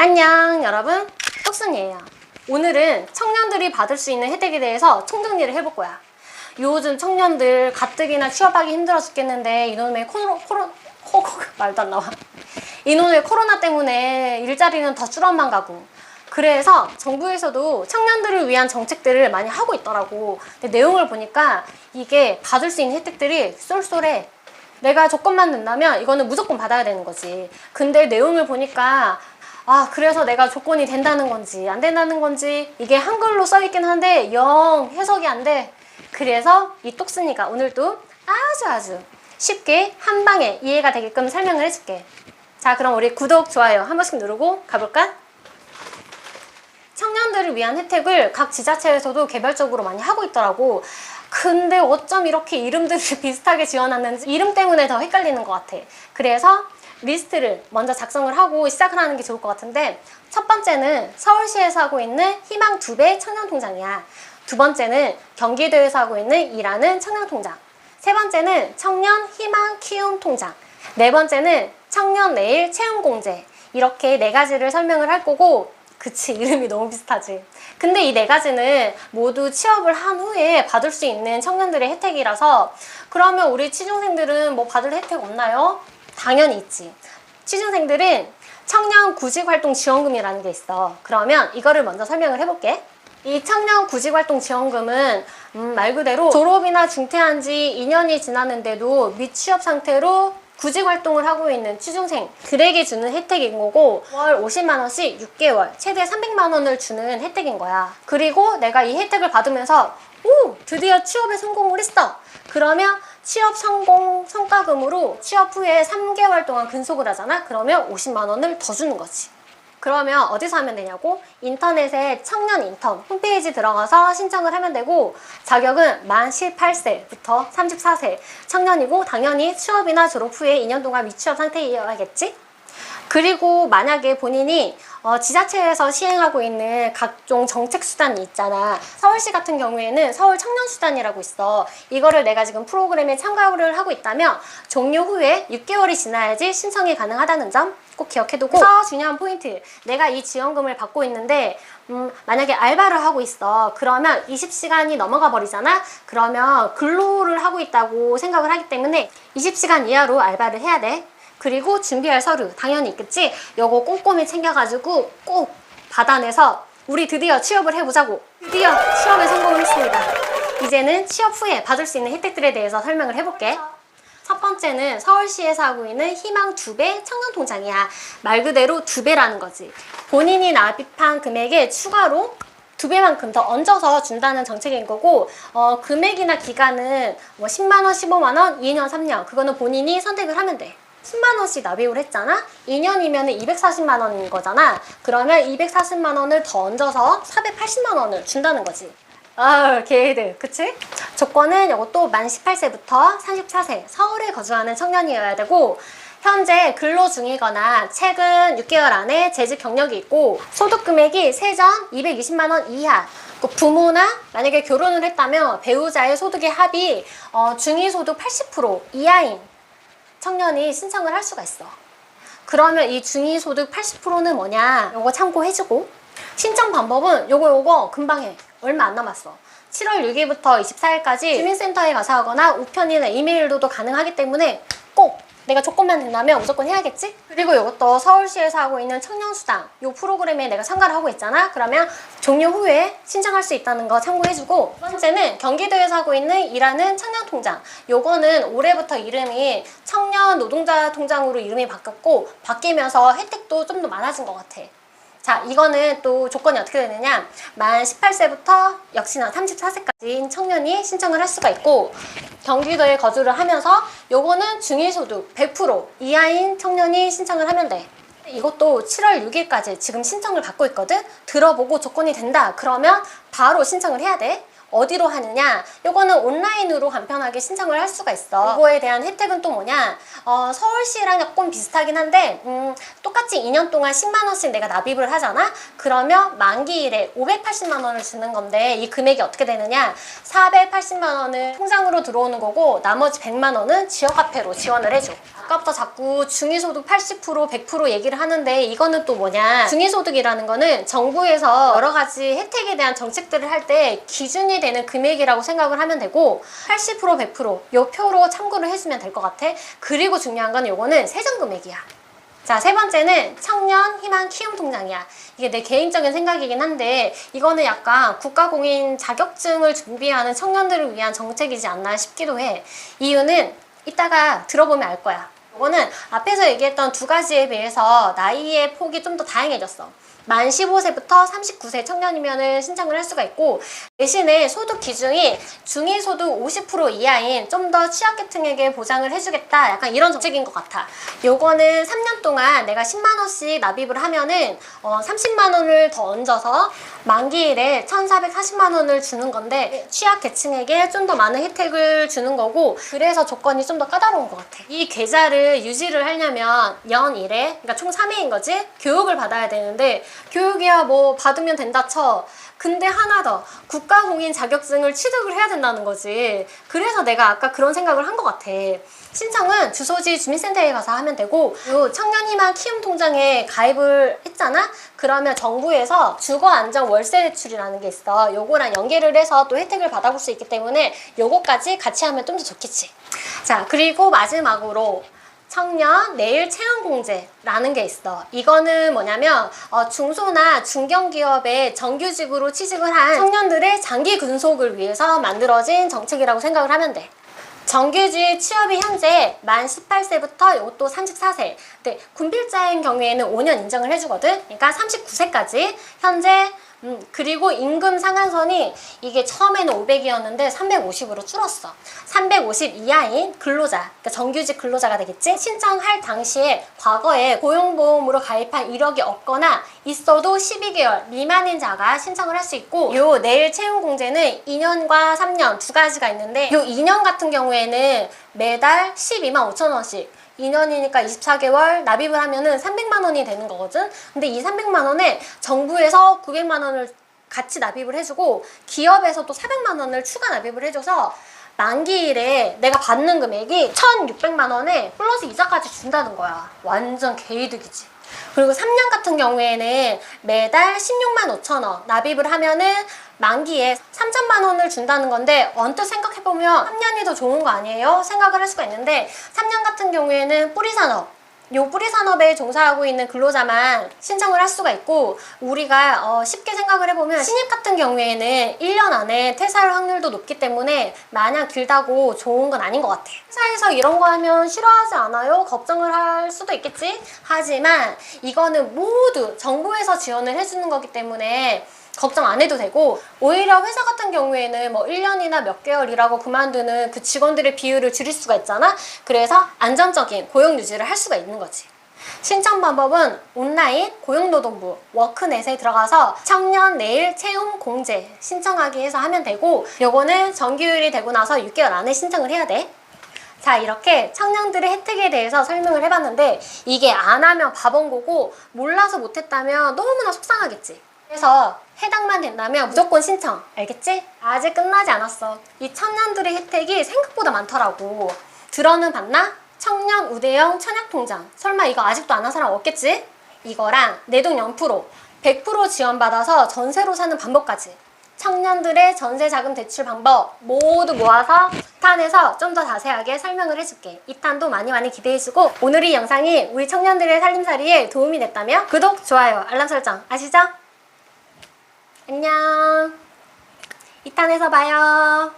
안녕 여러분, 똑순이에요. 오늘은 청년들이 받을 수 있는 혜택에 대해서 총정리를 해볼 거야. 요즘 청년들 가뜩이나 취업하기 힘들어 죽겠는데 이놈의 말도 안 나와. 이놈의 코로나 때문에 일자리는 더 줄어만 가고, 그래서 정부에서도 청년들을 위한 정책들을 많이 하고 있더라고. 근데 내용을 보니까 이게 받을 수 있는 혜택들이 쏠쏠해. 내가 조건만 된다면 이거는 무조건 받아야 되는 거지. 근데 내용을 보니까 그래서 내가 조건이 된다는 건지 안 된다는 건지 이게 한글로 써있긴 한데 영 해석이 안 돼. 그래서 이 똑순이가 오늘도 아주 쉽게 한 방에 이해가 되게끔 설명을 해줄게. 자, 그럼 우리 구독, 좋아요 한 번씩 누르고 가볼까? 청년들을 위한 혜택을 각 지자체에서도 개별적으로 많이 하고 있더라고. 근데 어쩜 이렇게 이름들을 비슷하게 지어놨는지 이름 때문에 더 헷갈리는 것 같아. 그래서 리스트를 먼저 작성을 하고 시작을 하는 게 좋을 것 같은데, 첫 번째는 서울시에서 하고 있는 희망 2배 청년통장이야. 두 번째는 경기도에서 하고 있는 일하는 청년통장. 세 번째는 청년 희망 키움 통장. 네 번째는 청년 내일 채용공제. 이렇게 네 가지를 설명을 할 거고, 그치, 이름이 너무 비슷하지. 근데 이 네 가지는 모두 취업을 한 후에 받을 수 있는 청년들의 혜택이라서, 그러면 우리 취준생들은 뭐 받을 혜택 없나요? 당연히 있지. 취준생들은 청년 구직활동 지원금이라는 게 있어. 그러면 이거를 먼저 설명을 해볼게. 이 청년 구직활동 지원금은 말 그대로 졸업이나 중퇴한 지 2년이 지났는데도 미취업 상태로 구직활동을 하고 있는 취준생들에게 주는 혜택인 거고, 월 50만 원씩 6개월 최대 300만 원을 주는 혜택인 거야. 그리고 내가 이 혜택을 받으면서 드디어 취업에 성공을 했어. 그러면 취업 성공 성과금으로 취업 후에 3개월 동안 근속을 하잖아. 그러면 50만 원을 더 주는 거지. 그러면 어디서 하면 되냐고? 인터넷에 청년 인턴 홈페이지 들어가서 신청을 하면 되고, 자격은 만 18세부터 34세 청년이고, 당연히 취업이나 졸업 후에 2년 동안 미취업 상태여야겠지? 그리고 만약에 본인이 지자체에서 시행하고 있는 각종 정책수단이 있잖아. 서울시 같은 경우에는 서울 청년수단이라고 있어. 이거를 내가 지금 프로그램에 참가를 하고 있다면 종료 후에 6개월이 지나야지 신청이 가능하다는 점 꼭 기억해두고, 그래서 중요한 포인트, 내가 이 지원금을 받고 있는데 만약에 알바를 하고 있어. 그러면 20시간이 넘어가 버리잖아. 그러면 근로를 하고 있다고 생각을 하기 때문에 20시간 이하로 알바를 해야 돼. 그리고 준비할 서류 당연히 있겠지? 요거 꼼꼼히 챙겨가지고 꼭 받아내서 우리 드디어 취업을 해보자고. 드디어 취업에 성공을 했습니다. 이제는 취업 후에 받을 수 있는 혜택들에 대해서 설명을 해볼게. 첫 번째는 서울시에서 하고 있는 희망 2배 청년통장이야. 말 그대로 2배라는 거지. 본인이 납입한 금액에 추가로 2배만큼 더 얹어서 준다는 정책인 거고, 금액이나 기간은 뭐 10만 원, 15만 원, 2년, 3년 그거는 본인이 선택을 하면 돼. 10만 원씩 납입을 했잖아? 2년이면 240만 원인 거잖아. 그러면 240만 원을 더 얹어서 480만 원을 준다는 거지. 개들, 그치? 조건은 이것도 만 18세부터 34세 서울에 거주하는 청년이어야 되고, 현재 근로 중이거나 최근 6개월 안에 재직 경력이 있고, 소득 금액이 세전 220만 원 이하, 부모나 만약에 결혼을 했다면 배우자의 소득의 합이 중위소득 80% 이하인 청년이 신청을 할 수가 있어. 그러면 이 중위소득 80%는 뭐냐? 요거 참고해주고, 신청 방법은 요거 금방 해. 얼마 안 남았어. 7월 6일부터 24일까지 주민센터에 가서 하거나 우편이나 이메일로도 가능하기 때문에 꼭 내가 조건만 된다면 무조건 해야겠지? 그리고 이것도 서울시에서 하고 있는 청년수당 요 프로그램에 내가 참가를 하고 있잖아. 그러면 종료 후에 신청할 수 있다는 거 참고해주고, 두 번째는 경기도에서 하고 있는 일하는 청년통장. 요거는 올해부터 이름이 청년 노동자 통장으로 이름이 바뀌었고, 바뀌면서 혜택도 좀 더 많아진 것 같아. 자, 이거는 또 조건이 어떻게 되느냐, 만 18세부터 역시나 34세까지인 청년이 신청을 할 수가 있고, 경기도에 거주를 하면서 요거는 중위소득 100% 이하인 청년이 신청을 하면 돼. 이것도 7월 6일까지 지금 신청을 받고 있거든? 들어보고 조건이 된다 그러면 바로 신청을 해야 돼. 어디로 하느냐? 요거는 온라인으로 간편하게 신청을 할 수가 있어. 이거에 대한 혜택은 또 뭐냐? 서울시랑 조금 비슷하긴 한데 똑같이 2년 동안 10만 원씩 내가 납입을 하잖아? 그러면 만기일에 580만 원을 주는 건데, 이 금액이 어떻게 되느냐? 480만 원은 통장으로 들어오는 거고, 나머지 100만 원은 지역화폐로 지원을 해줘. 아까부터 자꾸 중위소득 80%, 100% 얘기를 하는데 이거는 또 뭐냐. 중위소득이라는 거는 정부에서 여러 가지 혜택에 대한 정책들을 할 때 기준이 되는 금액이라고 생각을 하면 되고 80%, 100%요 표로 참고를 해주면 될 것 같아. 그리고 중요한 건 요거는 세전금액이야. 자, 세 번째는 청년 희망 키움 통장이야. 이게 내 개인적인 생각이긴 한데 이거는 약간 국가공인 자격증을 준비하는 청년들을 위한 정책이지 않나 싶기도 해. 이유는 이따가 들어보면 알 거야. 이거는 앞에서 얘기했던 두 가지에 비해서 나이의 폭이 좀 더 다양해졌어. 만 15세부터 39세 청년이면 신청을 할 수가 있고 대신에 소득 기준이 중위소득 50% 이하인 좀 더 취약계층에게 보장을 해주겠다. 약간 이런 정책인 것 같아. 요거는 3년 동안 내가 10만 원씩 납입을 하면은 30만 원을 더 얹어서 만기일에 1,440만 원을 주는 건데 취약계층에게 좀 더 많은 혜택을 주는 거고 그래서 조건이 좀 더 까다로운 것 같아. 이 계좌를 유지를 하려면 연 1회, 그러니까 총 3회인 거지? 교육을 받아야 되는데 교육이야 뭐 받으면 된다 쳐. 근데 하나 더 국가공인 자격증을 취득을 해야 된다는 거지. 그래서 내가 아까 그런 생각을 한 것 같아. 신청은 주소지 주민센터에 가서 하면 되고 요 청년희망 키움통장에 가입을 했잖아? 그러면 정부에서 주거안정 월세대출이라는 게 있어. 요거랑 연계를 해서 또 혜택을 받아볼 수 있기 때문에 요거까지 같이 하면 좀 더 좋겠지. 자, 그리고 마지막으로 청년 내일 채용공제라는 게 있어. 이거는 뭐냐면 중소나 중견기업에 정규직으로 취직을 한 청년들의 장기 근속을 위해서 만들어진 정책이라고 생각을 하면 돼. 정규직 취업이 현재 만 18세부터 이것도 34세. 근데 군필자인 경우에는 5년 인정을 해주거든. 그러니까 39세까지 현재 그리고 임금 상한선이 이게 처음에는 500이었는데 350으로 줄었어. 350 이하인 근로자, 그러니까 정규직 근로자가 되겠지? 신청할 당시에 과거에 고용보험으로 가입한 이력이 없거나 있어도 12개월 미만인 자가 신청을 할 수 있고 요 내일 채용공제는 2년과 3년 두 가지가 있는데 요 2년 같은 경우에는 매달 12만 5천 원씩 2년이니까 24개월 납입을 하면은 300만 원이 되는 거거든. 근데 이 300만 원에 정부에서 900만 원을 같이 납입을 해주고 기업에서 또 400만 원을 추가 납입을 해줘서 만기일에 내가 받는 금액이 1,600만 원에 플러스 이자까지 준다는 거야. 완전 개이득이지. 그리고 3년 같은 경우에는 매달 16만 5천 원 납입을 하면은 만기에 3천만 원을 준다는 건데 언뜻 생각해보면 3년이 더 좋은 거 아니에요? 생각을 할 수가 있는데 3년 같은 경우에는 뿌리산업 요 뿌리산업에 종사하고 있는 근로자만 신청을 할 수가 있고 우리가 쉽게 생각을 해보면 신입 같은 경우에는 1년 안에 퇴사할 확률도 높기 때문에 마냥 길다고 좋은 건 아닌 것 같아. 회사에서 이런 거 하면 싫어하지 않아요? 걱정을 할 수도 있겠지? 하지만 이거는 모두 정부에서 지원을 해주는 거기 때문에 걱정 안 해도 되고 오히려 회사 같은 경우에는 뭐 1년이나 몇 개월 일하고 그만두는 그 직원들의 비율을 줄일 수가 있잖아. 그래서 안정적인 고용 유지를 할 수가 있는 거지. 신청 방법은 온라인 고용노동부 워크넷에 들어가서 청년 내일 채용 공제 신청하기 해서 하면 되고 요거는 정규율이 되고 나서 6개월 안에 신청을 해야 돼. 자, 이렇게 청년들의 혜택에 대해서 설명을 해봤는데 이게 안 하면 바본 거고 몰라서 못했다면 너무나 속상하겠지. 그래서 해당만 된다면 무조건 신청. 알겠지? 아직 끝나지 않았어. 이 청년들의 혜택이 생각보다 많더라고. 들어는 봤나? 청년 우대형 청약통장. 설마 이거 아직도 안 한 사람 없겠지? 이거랑 내동연프로 100% 지원받아서 전세로 사는 방법까지 청년들의 전세자금 대출 방법 모두 모아서 2탄에서 좀 더 자세하게 설명을 해줄게. 2탄도 많이 기대해주고 오늘 이 영상이 우리 청년들의 살림살이에 도움이 됐다면 구독, 좋아요, 알람 설정 아시죠? 안녕. 2탄에서 봐요.